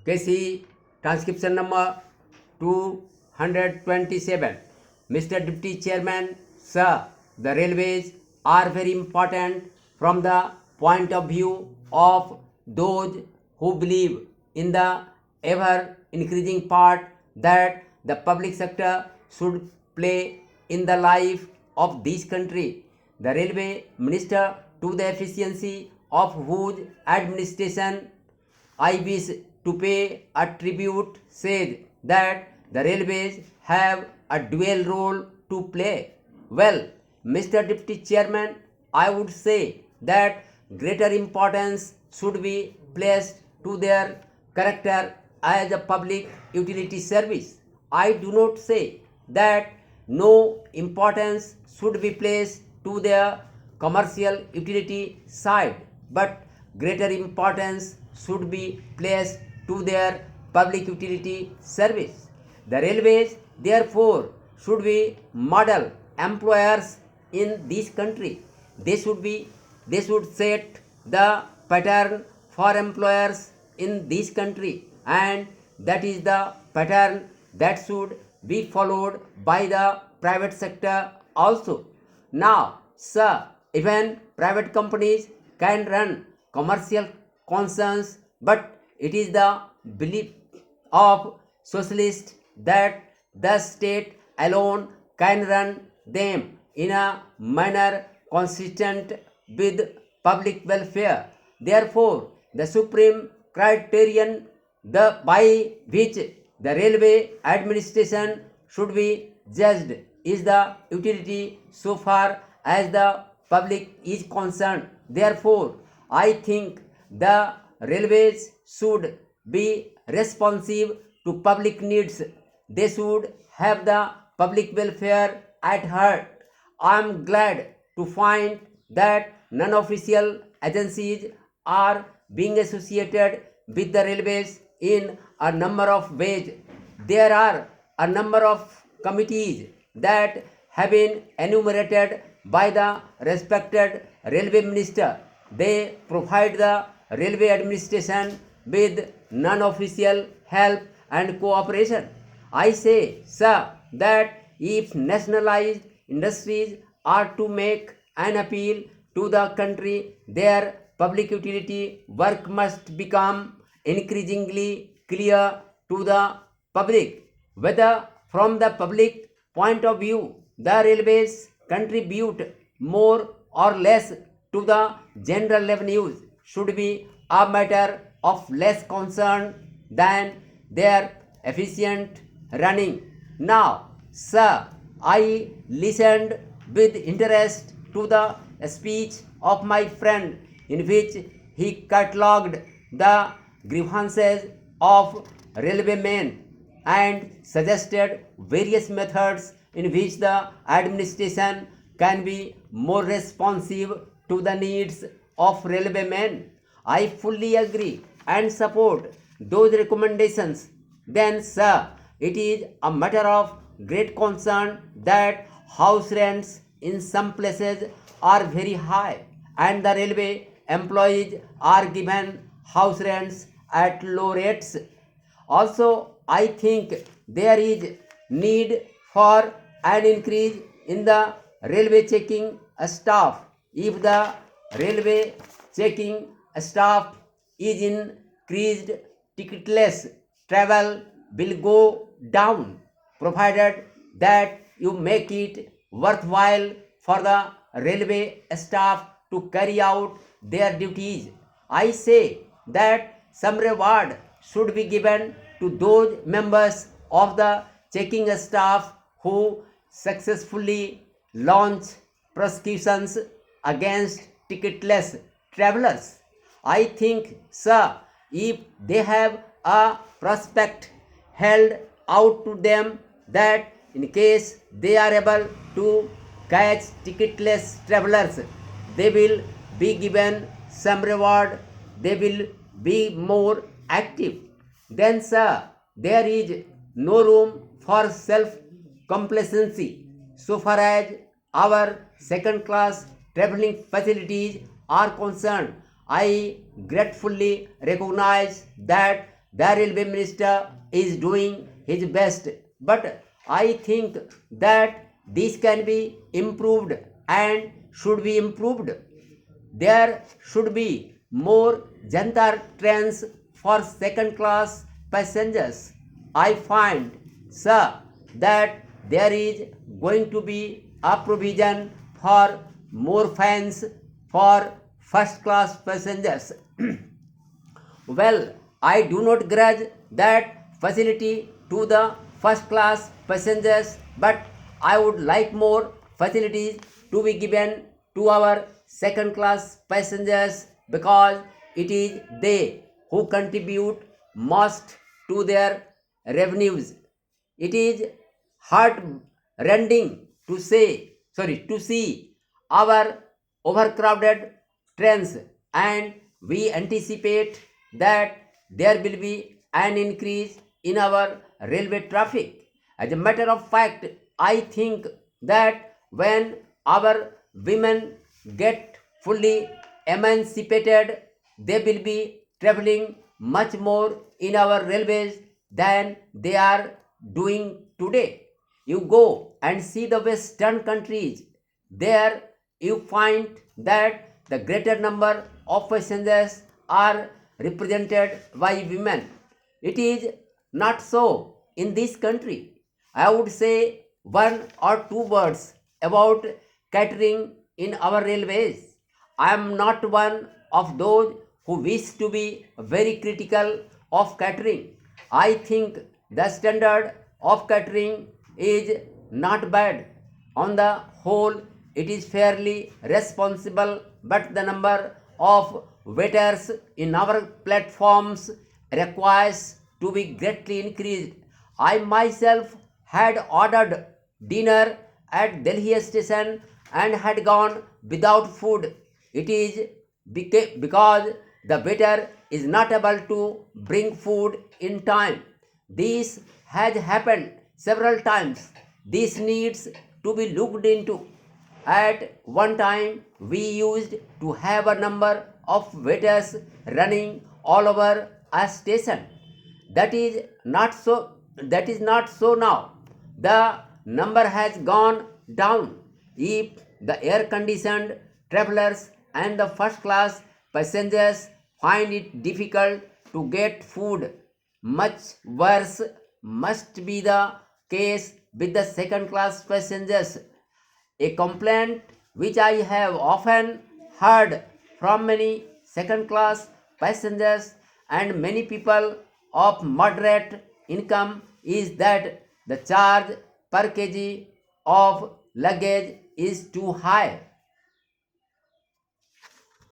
KC transcription number 227. Mr. Deputy Chairman, sir, the railways are very important from the point of view of those who believe in the ever increasing part that the public sector should play in the life of this country. The railway minister, to the efficiency of whose administration I wish to pay a tribute, said that the railways have a dual role to play. Well, Mr. Deputy Chairman, I would say that greater importance should be placed to their character as a public utility service. I do not say that no importance should be placed to their commercial utility side, but greater importance should be placed to their public utility service. The railways, therefore, should be model employers in this country. They should set the pattern for employers in this country, and that is the pattern that should be followed by the private sector also. Now, sir, even private companies can run commercial concerns, but it is the belief of socialists that the state alone can run them in a manner consistent with public welfare. Therefore, the supreme criterion by which the railway administration should be judged is the utility so far as the public is concerned. Therefore, I think the railways should be responsive to public needs. They should have the public welfare at heart. I am glad to find that non-official agencies are being associated with the railways in a number of ways. There are a number of committees that have been enumerated by the respected railway minister. They provide the railway administration with non-official help and cooperation. I say, sir, that if nationalized industries are to make an appeal to the country, their public utility work must become increasingly clear to the public. Whether from the public point of view, the railways contribute more or less to the general revenues should be a matter of less concern than their efficient running. Now, sir, I listened with interest to the speech of my friend in which he catalogued the grievances of railwaymen and suggested various methods in which the administration can be more responsive to the needs of railwaymen. I fully agree and support those recommendations. Then, sir, it is a matter of great concern that house rents in some places are very high and the railway employees are given house rents at low rates. Also, I think there is need for an increase in the railway checking staff. If the railway checking staff is increased, ticketless travel will go down, provided that you make it worthwhile for the railway staff to carry out their duties. I say that some reward should be given to those members of the checking staff who successfully launch prosecutions against ticketless travelers. I think, sir, if they have a prospect held out to them that in case they are able to catch ticketless travelers, they will be given some reward, they will be more active. Then, sir, there is no room for self complacency so far as our second class traveling facilities are concerned. I gratefully recognize that the railway minister is doing his best, but I think that this can be improved and should be improved. There should be more Jantar trains for second class passengers. I find, sir, that there is going to be a provision for more fines for first class passengers. Well, I do not grudge that facility to the first class passengers, but I would like more facilities to be given to our second class passengers because it is they who contribute most to their revenues. It is heart-rending to see our overcrowded trains, and we anticipate that there will be an increase in our railway traffic. As a matter of fact, I think that when our women get fully emancipated, they will be traveling much more in our railways than they are doing today. You go and see the Western countries, there you find that the greater number of passengers are represented by women. It is not so in this country. I would say one or two words about catering in our railways. I am not one of those who wish to be very critical of catering. I think the standard of catering is not bad. On the whole, it is fairly responsible, but the number of waiters in our platforms requires to be greatly increased. I myself had ordered dinner at Delhi station and had gone without food. It is because the waiter is not able to bring food in time. This has happened several times. This needs to be looked into. At one time, we used to have a number of waiters running all over a station. That is not so. That is not so now. The number has gone down. If the air-conditioned travelers and the first-class passengers find it difficult to get food, much worse must be the case with the second-class passengers. A complaint which I have often heard from many second class passengers and many people of moderate income is that the charge per kg of luggage is too high.